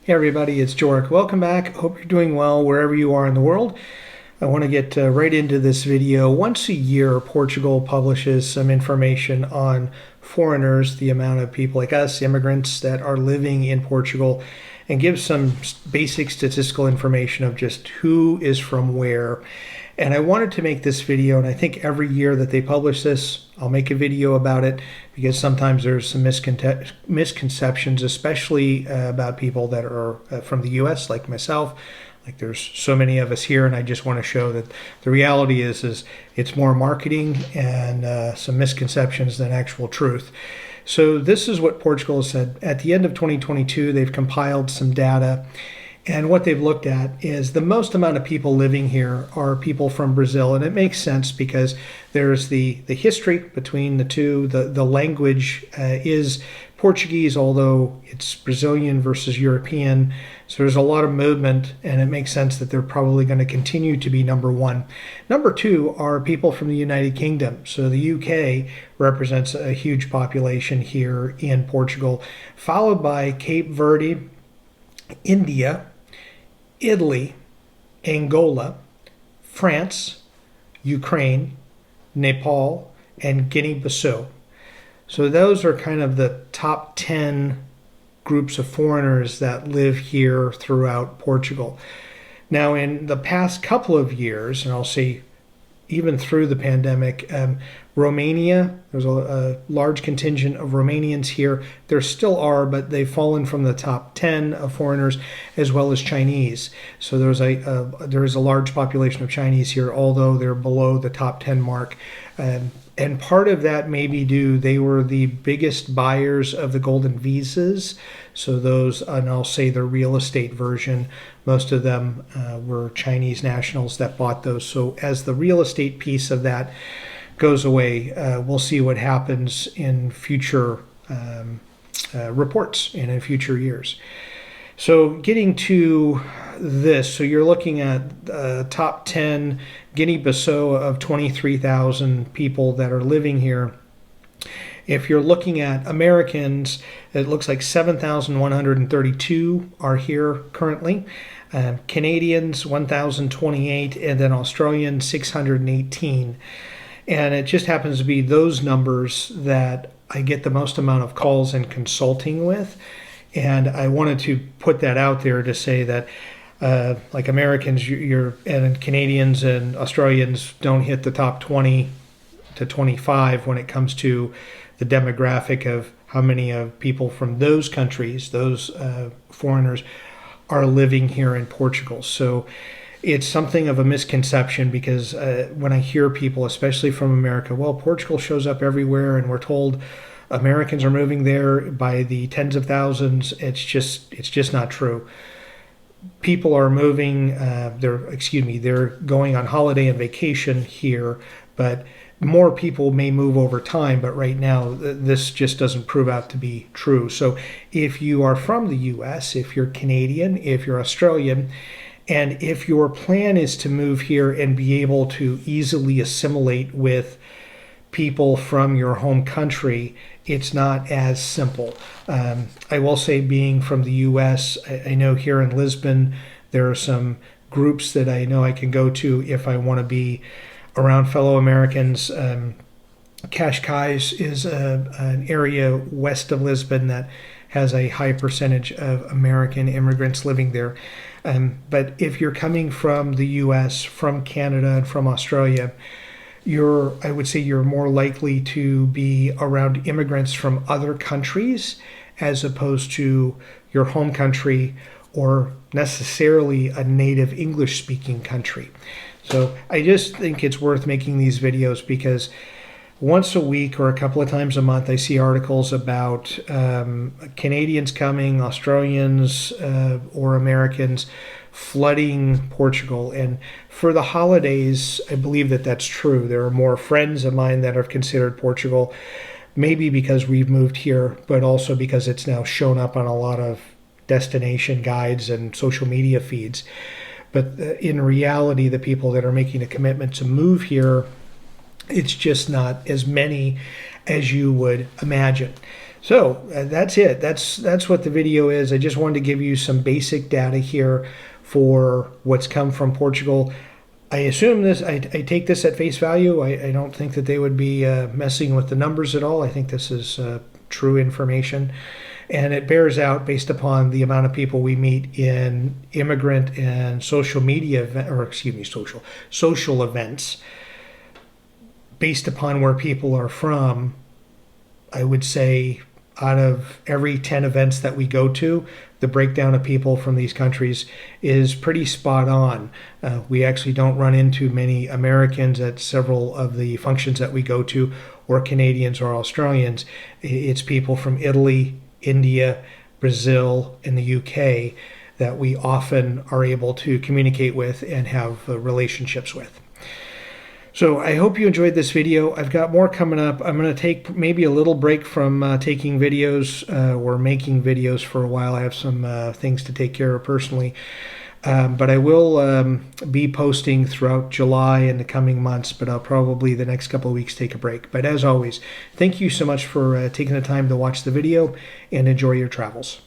Hey everybody, it's Jorik. Welcome back. Hope you're doing well wherever you are in the world. I want to get right into this video. Once a year, Portugal publishes some information on foreigners, the amount of people like us, immigrants that are living in Portugal, and gives some basic statistical information of just who is from where. And I wanted to make this video, and I think every year that they publish this, I'll make a video about it because sometimes there's some misconceptions, especially about people that are from the US, like myself. Like there's so many of us here, and I just want to show that the reality is it's more marketing and some misconceptions than actual truth. So this is what Portugal has said. At the end of 2022, they've compiled some data. And what they've looked at is the most amount of people living here are people from Brazil. And it makes sense because there's the history between the two. The language is Portuguese, although it's Brazilian versus European. So there's a lot of movement, and it makes sense that they're probably going to continue to be number one. Number two are people from the United Kingdom. So the UK represents a huge population here in Portugal, followed by Cape Verde, India, Italy, Angola, France, Ukraine, Nepal, and Guinea-Bissau. So those are kind of the top 10 groups of foreigners that live here throughout Portugal. Now, in the past couple of years, and I'll say even through the pandemic, Romania, there's a large contingent of Romanians here. There still are, but they've fallen from the top 10 of foreigners, as well as Chinese. So there is a large population of Chinese here, although they're below the top 10 mark. And part of that may be due, they were the biggest buyers of the golden visas. So those, and I'll say the real estate version, most of them were Chinese nationals that bought those. So as the real estate piece of that goes away, we'll see what happens in future reports and in future years. So getting to this, so you're looking at top 10, Guinea-Bissau of 23,000 people that are living here. If you're looking at Americans, it looks like 7,132 are here currently. Canadians, 1,028, and then Australians, 618. And it just happens to be those numbers that I get the most amount of calls and consulting with. And I wanted to put that out there to say that like Americans and Canadians and Australians don't hit the top 20 to 25 when it comes to the demographic of how many of people from those countries, those foreigners, are living here in Portugal. So it's something of a misconception because when I hear people, especially from America, well, Portugal shows up everywhere and we're told Americans are moving there by the tens of thousands. It's just not true. People are moving, they're going on holiday and vacation here, but more people may move over time, but right now this just doesn't prove out to be true. So if you are from the US, if you're Canadian, if you're Australian, and if your plan is to move here and be able to easily assimilate with people from your home country, it's not as simple. I will say, being from the US, I know here in Lisbon, there are some groups that I know I can go to if I want to be around fellow Americans. Cascais is an area west of Lisbon that has a high percentage of American immigrants living there. But if you're coming from the US, from Canada, and from Australia, I would say you're more likely to be around immigrants from other countries as opposed to your home country or necessarily a native English-speaking country. So I just think it's worth making these videos because once a week or a couple of times a month, I see articles about Canadians coming, Australians or Americans flooding Portugal. And for the holidays, I believe that that's true. There are more friends of mine that have considered Portugal, maybe because we've moved here, but also because it's now shown up on a lot of destination guides and social media feeds. But in reality, the people that are making a commitment to move here, it's just not as many as you would imagine. So that's it. That's what the video is. I just wanted to give you some basic data here for what's come from Portugal. I assume this. I take this at face value. I don't think that they would be messing with the numbers at all. I think this is true information, and it bears out based upon the amount of people we meet in immigrant and social media social events. Based upon where people are from, I would say out of every 10 events that we go to, the breakdown of people from these countries is pretty spot on. We actually don't run into many Americans at several of the functions that we go to, or Canadians or Australians. It's people from Italy, India, Brazil, and the UK that we often are able to communicate with and have relationships with. So I hope you enjoyed this video. I've got more coming up. I'm going to take maybe a little break from taking videos or making videos for a while. I have some things to take care of personally. But I will be posting throughout July and the coming months, but I'll probably the next couple of weeks take a break. But as always, thank you so much for taking the time to watch the video, and enjoy your travels.